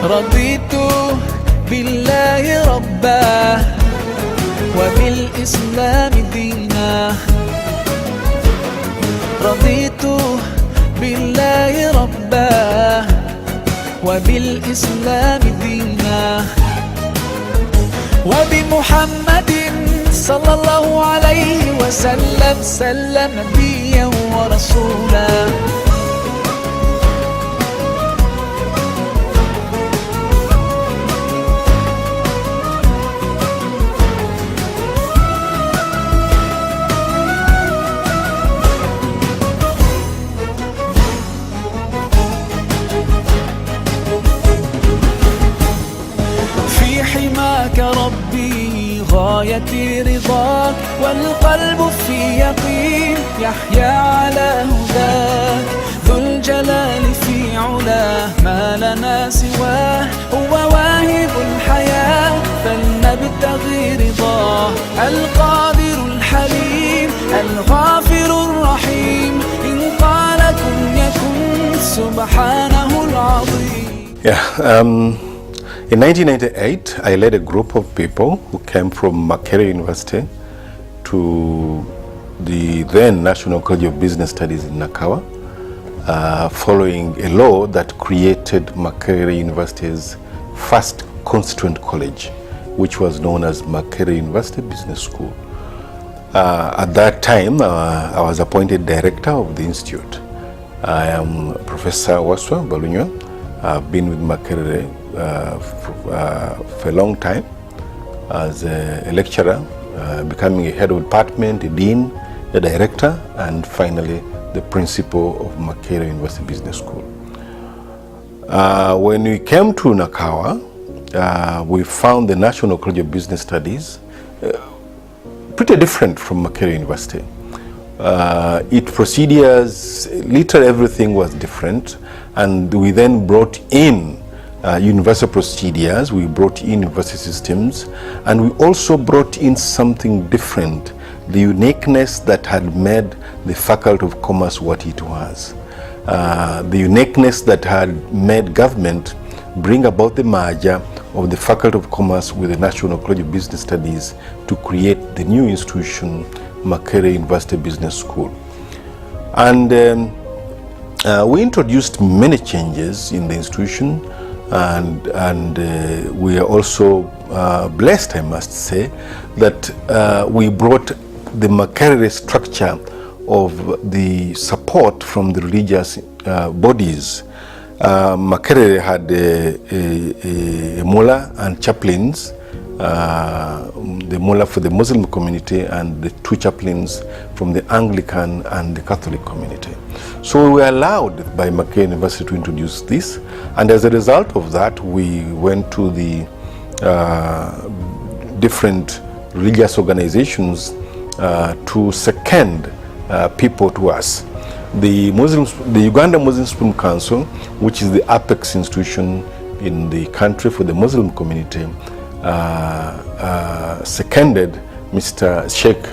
رضيت بالله ربا وبالإسلام دينا رضيت بالله ربا وبالإسلام دينا وبمحمد صلى الله عليه وسلم سلم نبيا ورسولا حماك ربي غايتي رضاك والقلب في يقين يحيا على هداك ذو الجلال في علاه ما لنا سواه هو واهب الحياة فلنبتغي رضاه القادر الحليم الغافر الرحيم إن قال كن يكن سبحانه العظيم. In 1998, I led a group of people who came from Makerere University to the then National College of Business Studies in Nakawa, following a law that created Makerere University's first constituent college, which was known as Makerere University Business School. At that time, I was appointed director of the institute. I am Professor Waswa Balunywa. I've been with Makerere for a long time as a lecturer, becoming a head of department, a dean, a director, and finally the principal of Makerere University Business School. When we came to Nakawa, we found the National College of Business Studies pretty different from Makerere University. Its procedures, literally everything was different, and we then brought in universal procedures, we brought in university systems, and we also brought in something different, the uniqueness that had made the Faculty of Commerce what it was. The uniqueness that had made government bring about the merger of the Faculty of Commerce with the National College of Business Studies to create the new institution, Makerere University Business School. And we introduced many changes in the institution, and we are also blessed, I must say, that we brought the Makerere structure of the support from the religious bodies. Makerere had a mullah and chaplains, the mullah for the Muslim community and the two chaplains from the Anglican and the Catholic community. So we were allowed by Makerere University to introduce this, and as a result of that we went to the different religious organizations to second people to us. The Uganda Muslim Supreme Council, which is the apex institution in the country for the Muslim community, seconded Mr. Sheikh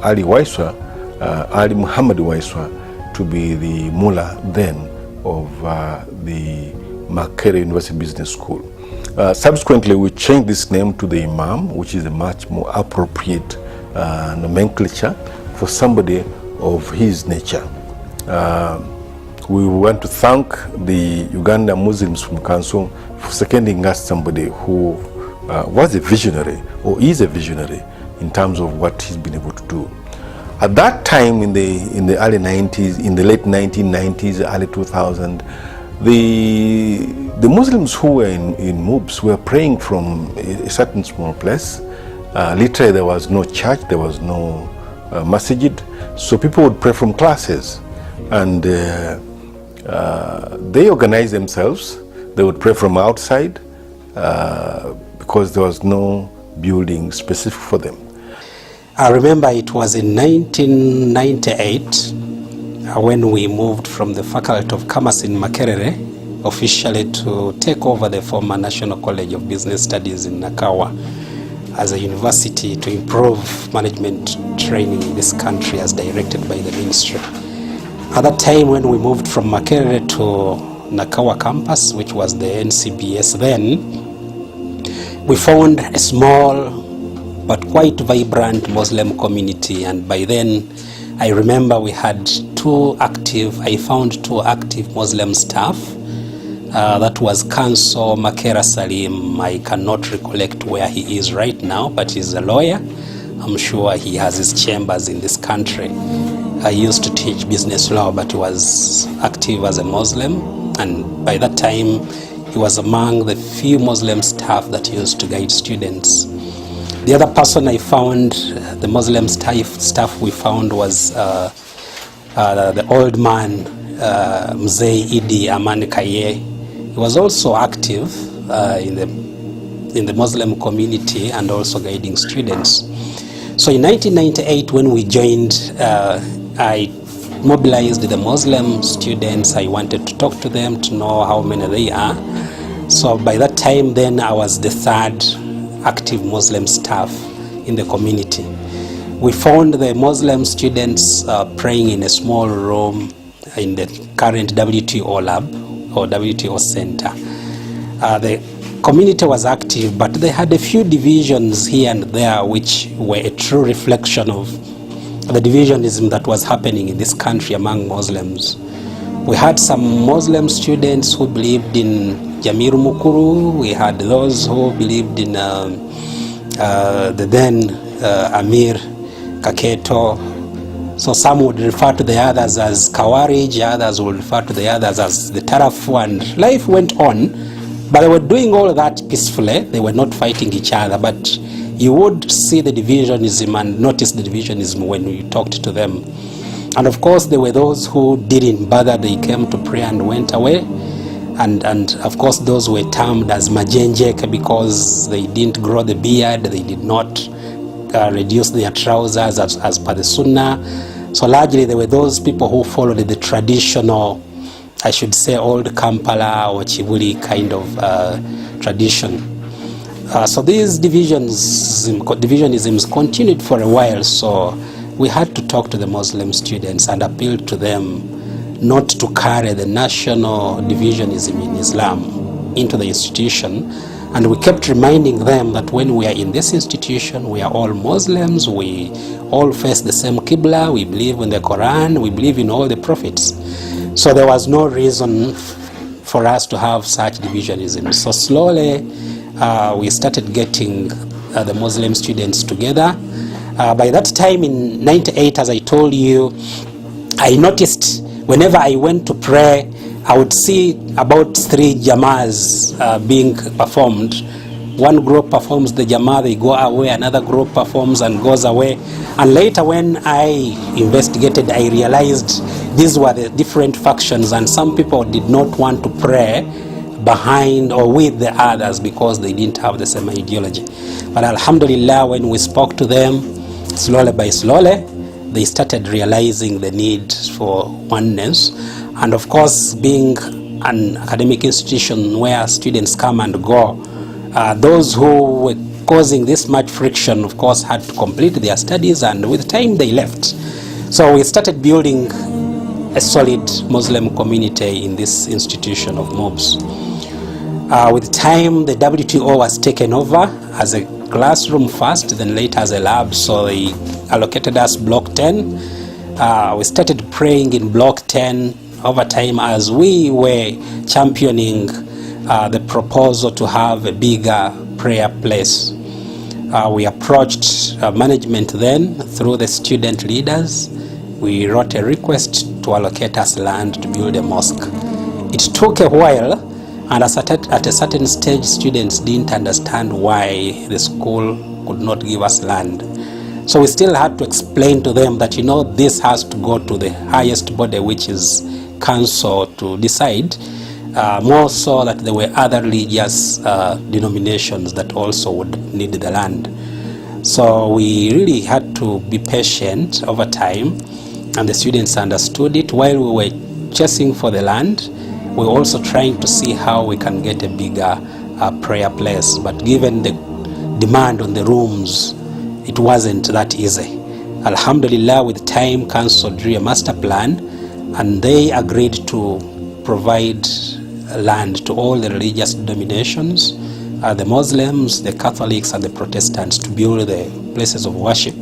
Ali Waiswa, Ali Muhammad Waiswa, to be the mullah then of the Makerere University Business School. Subsequently, we changed this name to the Imam, which is a much more appropriate nomenclature for somebody of his nature. We want to thank the Uganda Muslim Supreme Council for seconding us somebody who was a visionary, or is a visionary, in terms of what he's been able to do. At that time, in the early 90s, in the late 1990s, early 2000, the Muslims who were in Mubs were praying from a certain small place. Literally, there was no church, there was no masjid, so people would pray from classes, and they organized themselves. They would pray from outside because there was no building specific for them. I remember it was in 1998 when we moved from the Faculty of Commerce in Makerere officially to take over the former National College of Business Studies in Nakawa as a university to improve management training in this country as directed by the ministry. At that time when we moved from Makerere to Nakawa campus, which was the NCBS then, we found a small but quite vibrant Muslim community. And by then, I remember we had I found two active Muslim staff. That was Counsel Makera Salim. I cannot recollect where he is right now, but he's a lawyer. I'm sure he has his chambers in this country. I used to teach business law, but he was active as a Muslim. And by that time, he was among the few Muslim staff that used to guide students. The other person I found, the Muslim staff we found, was the old man, Mzee Idi Amani Kaye. He was also active in the Muslim community and also guiding students. So in 1998, when we joined, I mobilized the Muslim students. I wanted to talk to them to know how many they are. So by that time, then I was the third active Muslim staff in the community. We found the Muslim students praying in a small room in the current WTO lab or WTO center. The community was active, but they had a few divisions here and there which were a true reflection of the divisionism that was happening in this country among Muslims. We had some Muslim students who believed in Jamiru Mukuru. We had those who believed in the then Amir Kaketo. So some would refer to the others as Kawarij, others would refer to the others as the Tarafu, and life went on. But they were doing all that peacefully. They were not fighting each other, but you would see the divisionism and notice the divisionism when you talked to them. And of course, there were those who didn't bother. They came to pray and went away. And of course, those were termed as majenjek because they didn't grow the beard. They did not reduce their trousers as per the sunnah. So largely, there were those people who followed the traditional, I should say, old Kampala or Chibuli kind of tradition. So these divisionisms continued for a while. So we had to talk to the Muslim students and appeal to them not to carry the national divisionism in Islam into the institution. And we kept reminding them that when we are in this institution, we are all Muslims, we all face the same Qibla, we believe in the Quran, we believe in all the prophets. So there was no reason for us to have such divisionism. So slowly we started getting the Muslim students together. By that time in 98, as I told you, I noticed whenever I went to pray, I would see about 3 Jamas being performed. One group performs the Jama, they go away, another group performs and goes away. And later when I investigated, I realized these were the different factions, and some people did not want to pray behind or with the others because they didn't have the same ideology. But Alhamdulillah, when we spoke to them, slowly by slowly, they started realizing the need for oneness. And of course, being an academic institution where students come and go, those who were causing this much friction, of course, had to complete their studies, and with time they left. So we started building a solid Muslim community in this institution of Mubs. With time, the WTO was taken over as a classroom first, then later as a lab, so they allocated us Block 10. We started praying in Block 10 over time as we were championing the proposal to have a bigger prayer place. We approached management then through the student leaders. We wrote a request to allocate us land to build a mosque. It took a while, and at a certain stage, students didn't understand why the school could not give us land. So we still had to explain to them that, this has to go to the highest body, which is council, to decide. More so that there were other religious denominations that also would need the land. So we really had to be patient over time, and the students understood it. While we were chasing for the land, we were also trying to see how we can get a bigger prayer place. But given the demand on the rooms, it wasn't that easy. Alhamdulillah, with time, council drew a master plan, and they agreed to provide land to all the religious denominations, the Muslims, the Catholics, and the Protestants, to build the places of worship.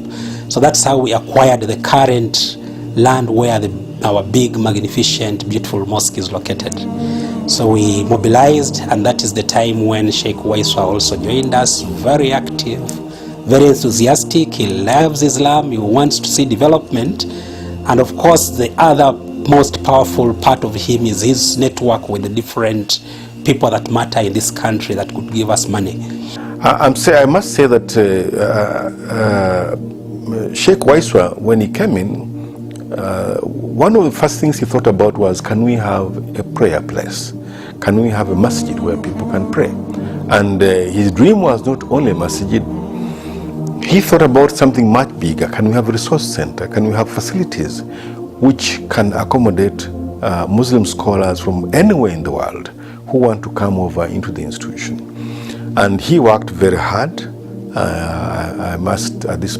So that's how we acquired the current land where our big, magnificent, beautiful mosque is located. So we mobilized, and that is the time when Sheikh Waiswa also joined us, very active, very enthusiastic. He loves Islam, he wants to see development. And of course, the other most powerful part of him is his network with the different people that matter in this country that could give us money. I must say that Sheikh Waiswa, when he came in, one of the first things he thought about was, can we have a prayer place? Can we have a masjid where people can pray? And his dream was not only a masjid. He thought about something much bigger. Can we have a resource center? Can we have facilities which can accommodate Muslim scholars from anywhere in the world who want to come over into the institution? And he worked very hard. I must, at this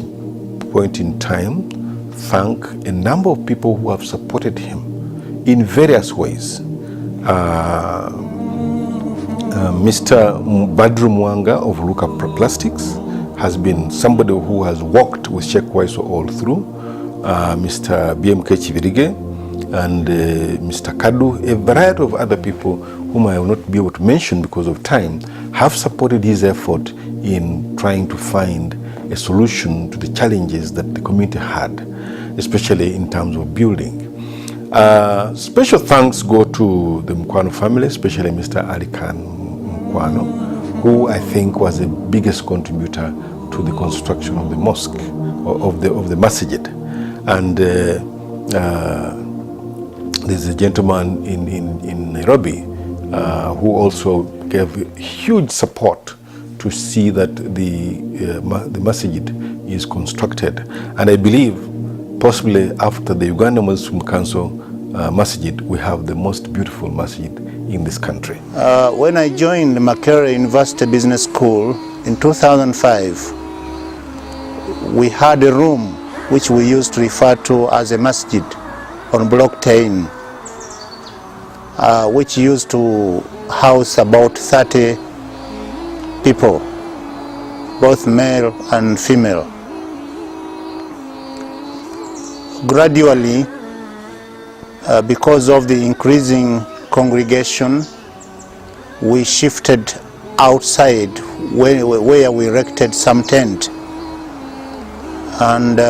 point in time, thank a number of people who have supported him in various ways. Mr. Badru Mwanga of Luka Plastics has been somebody who has worked with Sheikh Waiswa all through. Mr. BMK Chivirige and Mr. Kadu, a variety of other people whom I will not be able to mention because of time, have supported his effort in trying to find a solution to the challenges that the community had, especially in terms of building. Special thanks go to the Mkwano family, especially Mr. Ali Khan Mkwano, who I think was the biggest contributor to the construction of the mosque, of the masjid. And there's a gentleman in Nairobi who also gave huge support to see that the masjid is constructed. And I believe possibly after the Uganda Muslim Council masjid, we have the most beautiful masjid in this country. When I joined Makerere University Business School in 2005, we had a room which we used to refer to as a masjid on Block 10, which used to house about 30 people, both male and female. Gradually, because of the increasing congregation, we shifted outside where we erected some tent. And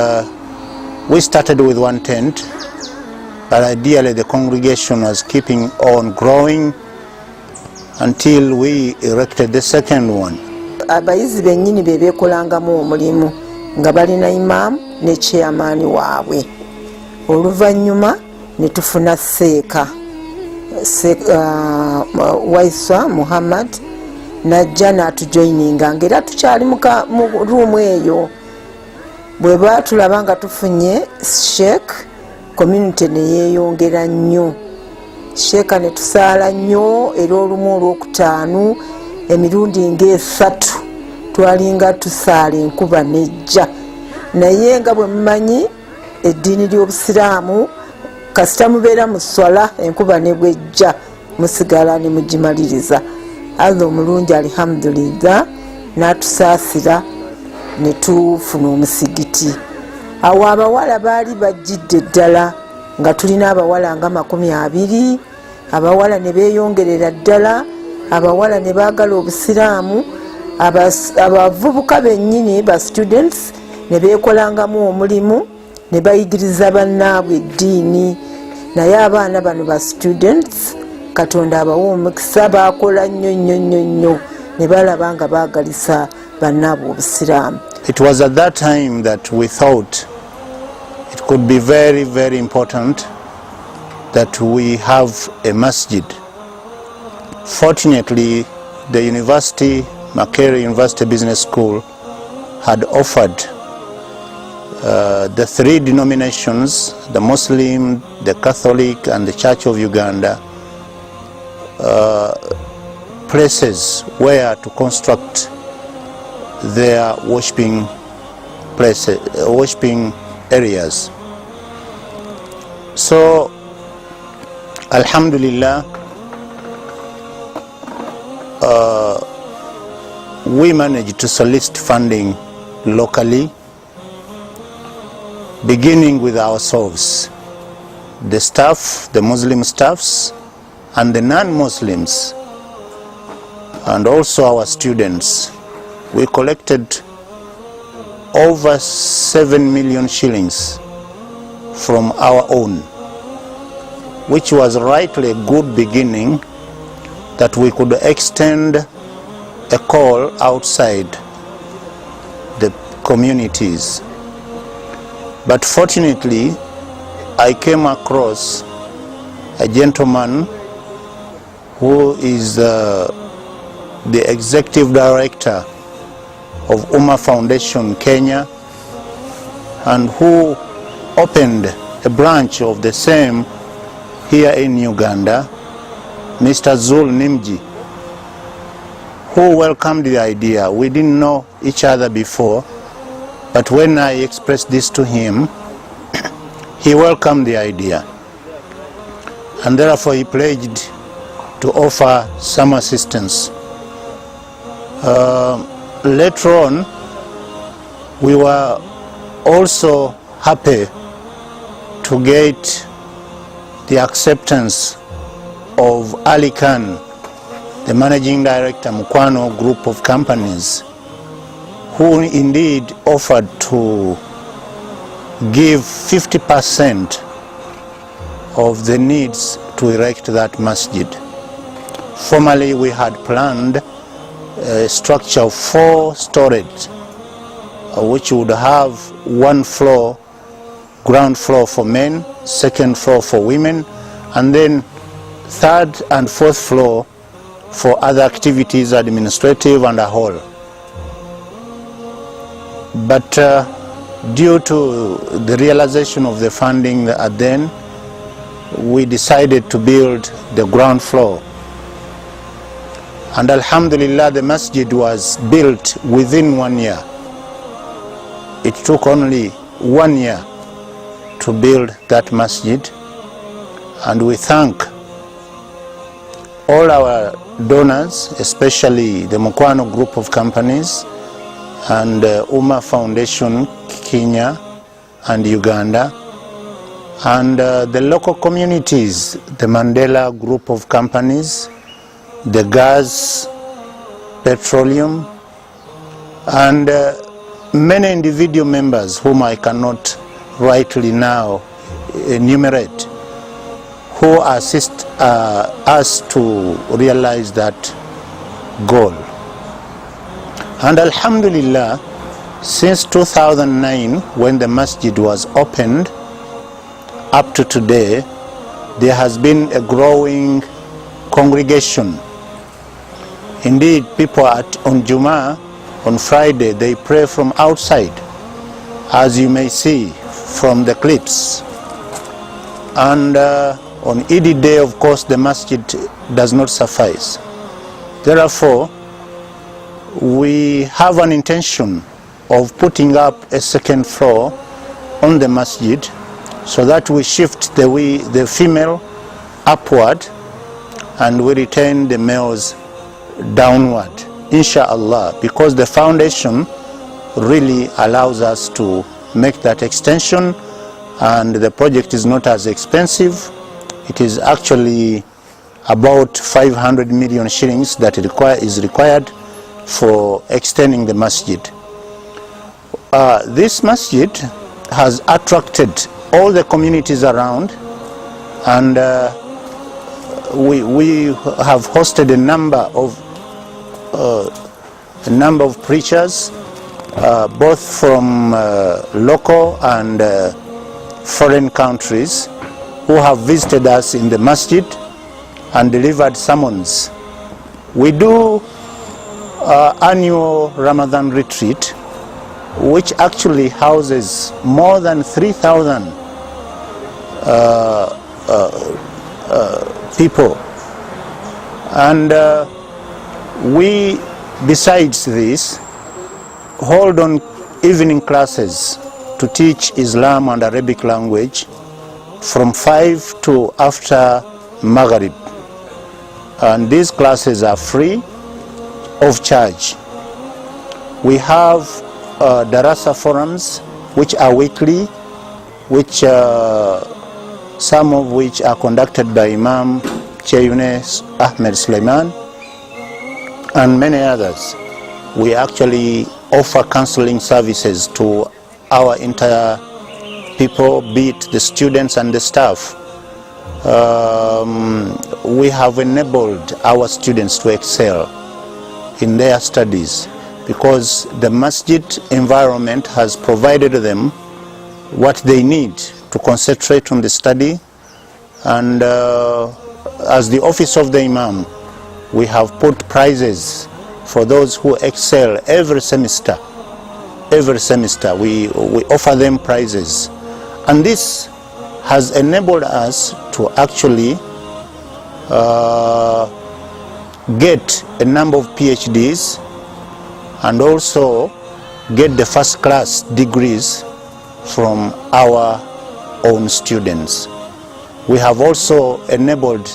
we started with one tent, but ideally the congregation was keeping on growing until we erected the second one. Abayizi bennyini bebekolangamu omulimu nga balina imam ne chairman waabwe. Oluvannyuma ne tufuna seeka Waiswa Muhammad najja n'atujoyininga ng'era tukyali mu ruumu eyo. Bwe baatulaba nga tufunye Sheikh, community ne yeeyongera nnyo. Sheikh ne tusaala nnyo era olumu olwokutaano emirundi ng'esatu twalinga tusaala enkuba nejja. Naye nga bwe mumanyi eddiini ly'Obusiraamu kasita mubeera mu swala enkuba ne bwejja musigala ne mugimaliriza. Allah omulungi alhamdulillah n'atusaasira ne tufuna omusigiti. Awo abawala baali bajjidde ddala nga tulina abawala nga 20, abawala ne beeyongerera ddala, abawala ne baagala Obusiraamu, abavubuka bennyini ba students ne beekolangamu omulimu ne bayigiriza bannaabwe eddiini. Naye abaana bano ba students Katonda abawa omukisa, baakola nnyo ne balaba nga baagalisa bannaabwe Obusiraamu. It was at that time that we thought it could be very, very important that we have a masjid. Fortunately, the university, Makerere University Business School, had offered the three denominations, the Muslim, the Catholic, and the Church of Uganda, places where to construct their worshipping places, worshipping areas. So, Alhamdulillah, we managed to solicit funding locally, beginning with ourselves, the staff, the Muslim staffs, and the non-Muslims, and also our students. We collected over 7 million shillings from our own, which was rightly a good beginning that we could extend a call outside the communities. But fortunately, I came across a gentleman who is the executive director of Ummah Foundation Kenya, and who opened a branch of the same here in Uganda, Mr. Zul Nimji, who welcomed the idea. We didn't know each other before, but when I expressed this to him, he welcomed the idea, and therefore he pledged to offer some assistance. Later on, we were also happy to get the acceptance of Ali Khan, the managing director, Mukwano Group of Companies, who indeed offered to give 50% of the needs to erect that masjid. Formerly, we had planned a structure of 4 stories, which would have 1 floor, ground floor for men, 2nd floor for women, and then 3rd and 4th floor for other activities, administrative and a hall. But due to the realization of the funding then, we decided to build the ground floor. And Alhamdulillah, the masjid was built within 1 year. It took only 1 year to build that masjid, and we thank all our donors, especially the Mukwano Group of Companies and Ummah Foundation Kenya and Uganda, and the local communities, the Mandela Group of Companies, the gas, petroleum, and many individual members whom I cannot rightly now enumerate, who assist us to realize that goal. And Alhamdulillah, since 2009, when the masjid was opened, up to today, there has been a growing congregation. Indeed, people on Jummah, on Friday, they pray from outside, as you may see from the clips. And on Eid day, of course, the masjid does not suffice. Therefore, we have an intention of putting up a 2nd floor on the masjid, so that we shift the female upward and we retain the males downward, inshallah, because the foundation really allows us to make that extension, and the project is not as expensive. It is actually about 500 million shillings that is required for extending the masjid. This masjid has attracted all the communities around, and we have hosted a number of preachers, both from local and foreign countries, who have visited us in the masjid and delivered sermons. We do annual Ramadan retreat, which actually houses more than 3,000 people. And we, besides this, hold on evening classes to teach Islam and Arabic language from 5 to after Maghrib. And these classes are free. of charge. We have Darasa forums, which are weekly, which some of which are conducted by Imam Cheyune Ahmed Suleiman and many others. We actually offer counseling services to our entire people, be it the students and the staff. We have enabled our students to excel in their studies because the masjid environment has provided them what they need to concentrate on the study. And as the office of the Imam, we have put prizes for those who excel every semester. Every semester we offer them prizes. And this has enabled us to actually get a number of PhDs and also get the first class degrees from our own students. We have also enabled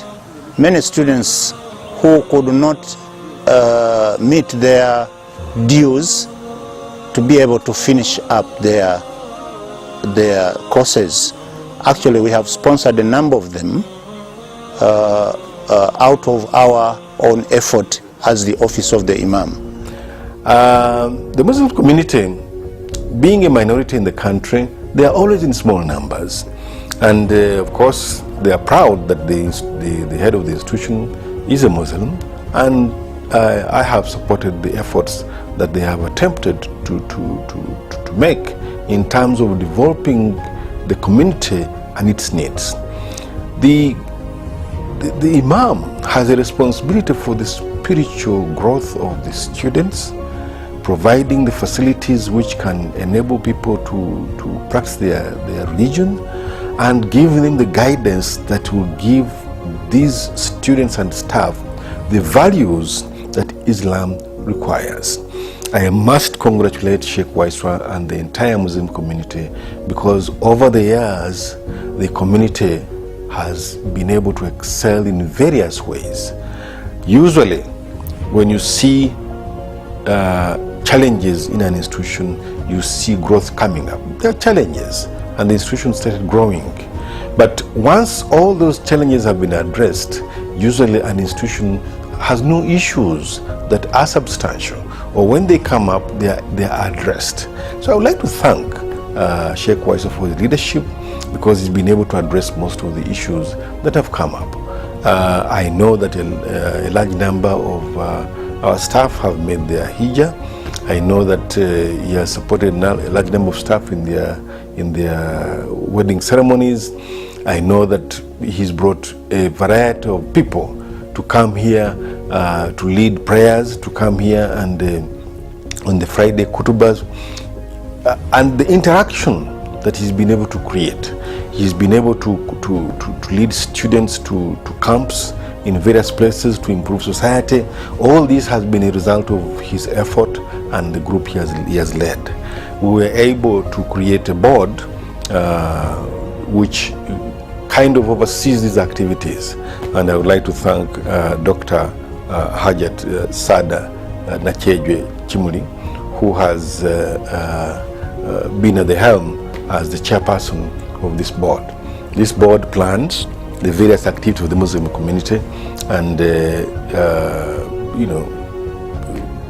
many students who could not meet their dues to be able to finish up their courses. Actually, we have sponsored a number of them out of our own effort as the office of the Imam. The Muslim community, being a minority in the country, they are always in small numbers. And of course, they are proud that the head of the institution is a Muslim. And I have supported the efforts that they have attempted to make in terms of developing the community and its needs. The Imam has a responsibility for the spiritual growth of the students, providing the facilities which can enable people to practice their religion, and giving them the guidance that will give these students and staff the values that Islam requires. I must congratulate Sheikh Waiswa and the entire Muslim community, because over the years the community has been able to excel in various ways. Usually when you see challenges in an institution, you see growth coming up. There are challenges and the institution started growing. But once all those challenges have been addressed, usually an institution has no issues that are substantial, or when they come up, they are addressed. So I would like to thank Sheikh Waiswa for his leadership, because he's been able to address most of the issues that have come up. I know that a large number of our staff have made their hijrah. I know that he has supported a large number of staff in their wedding ceremonies. I know that he's brought a variety of people to come here to lead prayers, to come here and on the Friday kutubas, and the interaction that he's been able to create. He's been able to lead students to camps in various places to improve society. All this has been a result of his effort and the group he has led. We were able to create a board which kind of oversees these activities, and I would like to thank Dr. Hajat Sada Nachejwe Chimuli, who has been at the helm as the chairperson of this board. This board plans the various activities of the Muslim community, and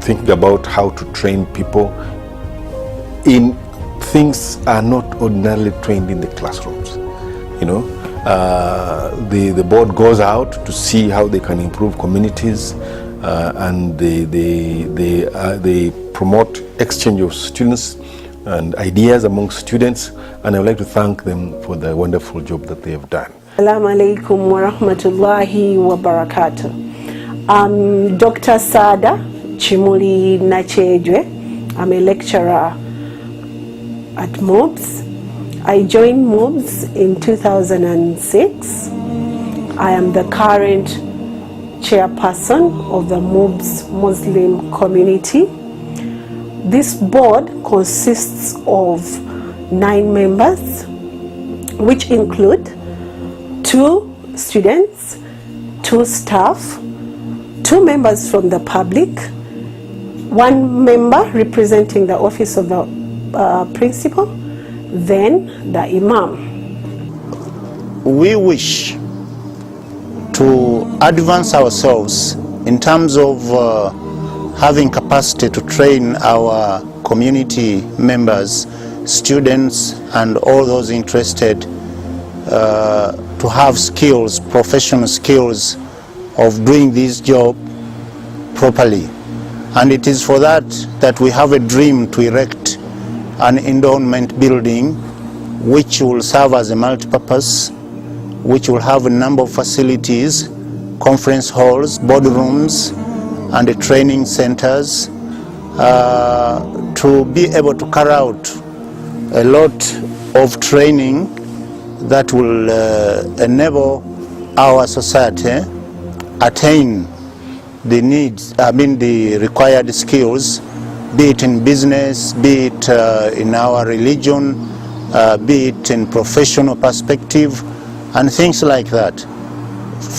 thinking about how to train people in things are not ordinarily trained in the classrooms. The board goes out to see how they can improve communities, and they promote exchange of students and ideas among students, and I would like to thank them for the wonderful job that they have done. Assalamu alaikum wa rahmatullahi wa barakatuh. I'm Dr. Sada Chimuli Nachejwe. I'm a lecturer at Mubs. I joined Mubs in 2006. I am the current chairperson of the Mubs Muslim community. This board consists of 9 members, which include 2 students, 2 staff, 2 members from the public, one member representing the office of the principal, then the imam. We wish to advance ourselves in terms of having capacity to train our community members, students, and all those interested to have skills, professional skills of doing this job properly. And it is for that that we have a dream to erect an endowment building which will serve as a multipurpose, which will have a number of facilities, conference halls, boardrooms, and training centers to be able to carry out a lot of training that will enable our society attain the needs, the required skills, be it in business, be it in our religion, be it in professional perspective, and things like that.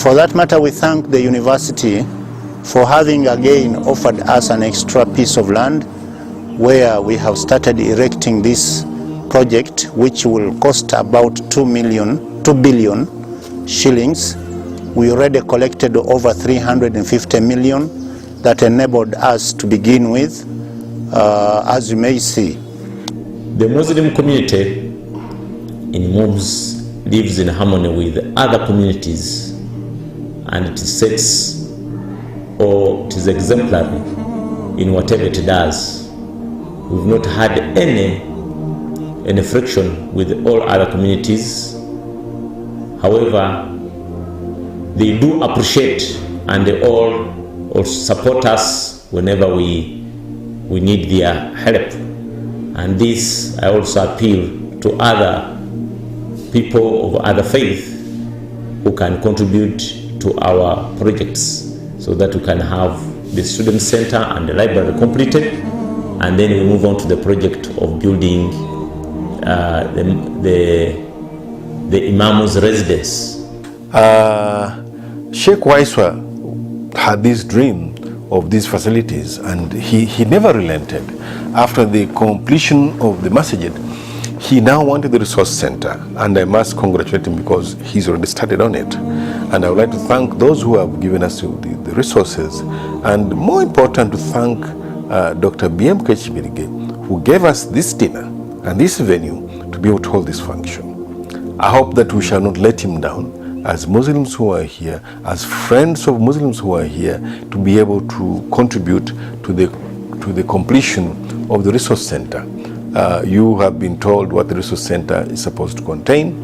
For that matter, we thank the university for having again offered us an extra piece of land where we have started erecting this project, which will cost about 2 billion shillings. We already collected over 350 million that enabled us to begin with, as you may see. The Muslim community in Mubs lives in harmony with other communities, and it sets, or it is exemplary in whatever it does. We've not had any friction with all other communities. However, they do appreciate and they all support us whenever we need their help. And this, I also appeal to other people of other faith who can contribute to our projects so that we can have the student center and the library completed, and then we move on to the project of building the Imam's residence. Sheikh Waiswa had this dream of these facilities, and he never relented. After the completion of the masjid, he now wanted the resource center, and I must congratulate him because he's already started on it. And I would like to thank those who have given us the resources, and more important, to thank Dr. BM Kechibirige, who gave us this dinner and this venue to be able to hold this function. I hope that we shall not let him down as Muslims who are here, as friends of Muslims who are here, to be able to contribute to the completion of the resource center. You have been told what the resource center is supposed to contain: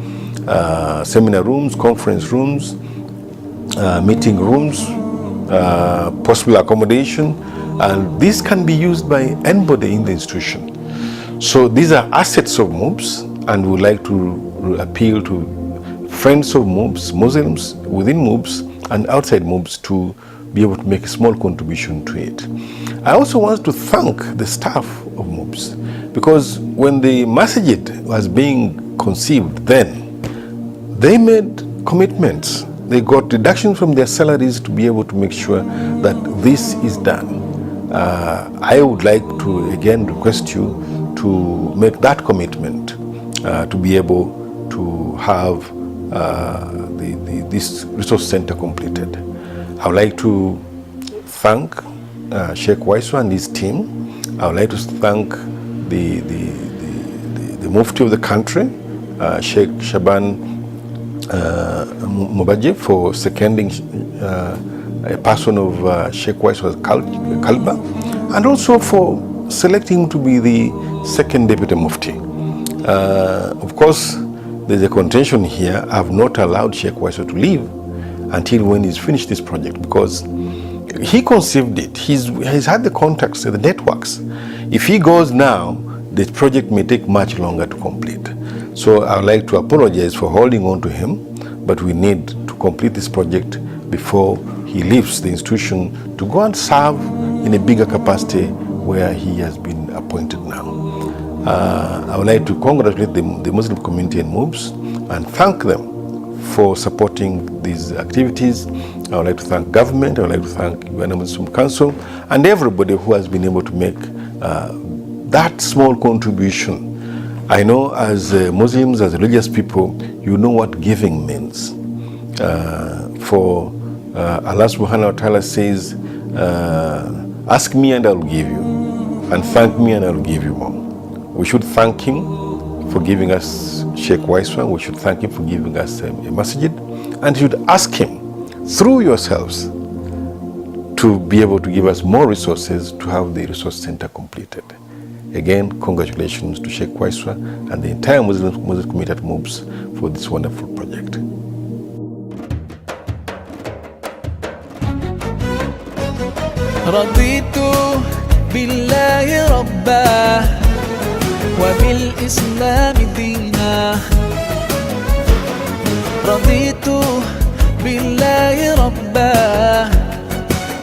seminar rooms, conference rooms, meeting rooms, possible accommodation, and this can be used by anybody in the institution. So these are assets of Mubs, and we would like to appeal to friends of Mubs, Muslims within Mubs and outside Mubs, to be able to make a small contribution to it. I also want to thank the staff of Mubs, because when the masjid was being conceived, then they made commitments. They got deductions from their salaries to be able to make sure that this is done. I would like to again request you to make that commitment to be able to have this resource center completed. I would like to thank Sheikh Waiswa and his team. I would like to thank the Mufti of the country, Sheikh Shaban Mubaje, for seconding a person of Sheikh Waiswa's caliber, and also for selecting him to be the second deputy Mufti. Of course, there's a contention here. I have not allowed Sheikh Waiswa to leave until when he's finished this project, because he conceived it. He's had the contacts, the networks. If he goes now, the project may take much longer to complete. So I would like to apologize for holding on to him, but we need to complete this project before he leaves the institution to go and serve in a bigger capacity where he has been appointed now. I would like to congratulate the Muslim community in Mubs and thank them for supporting these activities. I would like to thank government, I would like to thank Uganda Muslim Council, and everybody who has been able to make that small contribution. I know as Muslims, as religious people, you know what giving means. For Allah subhanahu wa ta'ala says, ask me and I will give you, and thank me and I will give you more. We should thank him for giving us Sheikh Waiswa. We should thank him for giving us a masjid, and you should ask him through yourselves to be able to give us more resources to have the resource center completed. Again, congratulations to Sheikh Waiswa and the entire Muslim community at Mubs for this wonderful project. رضيت بالله ربا وبالإسلام دينا رضيت بالله ربا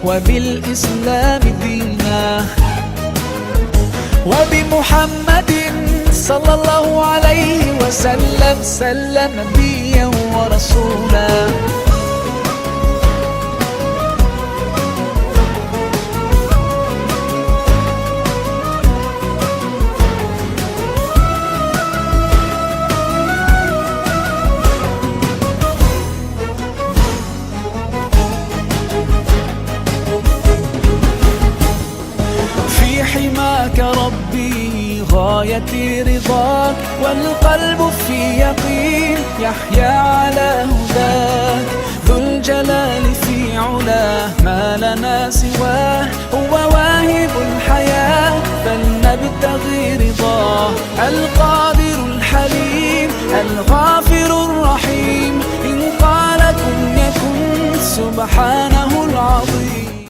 وبالإسلام دينا وبمحمد صلى الله عليه وسلم سلم نبيا ورسولا حماك ربي غايتي رضاك والقلب في يقين يحيا على هداك ذو الجلال في علاه ما لنا سواه هو واهب الحياة فلنبتغي رضاه القادر الحليم الغافر الرحيم إن قال كن يكن سبحانه العظيم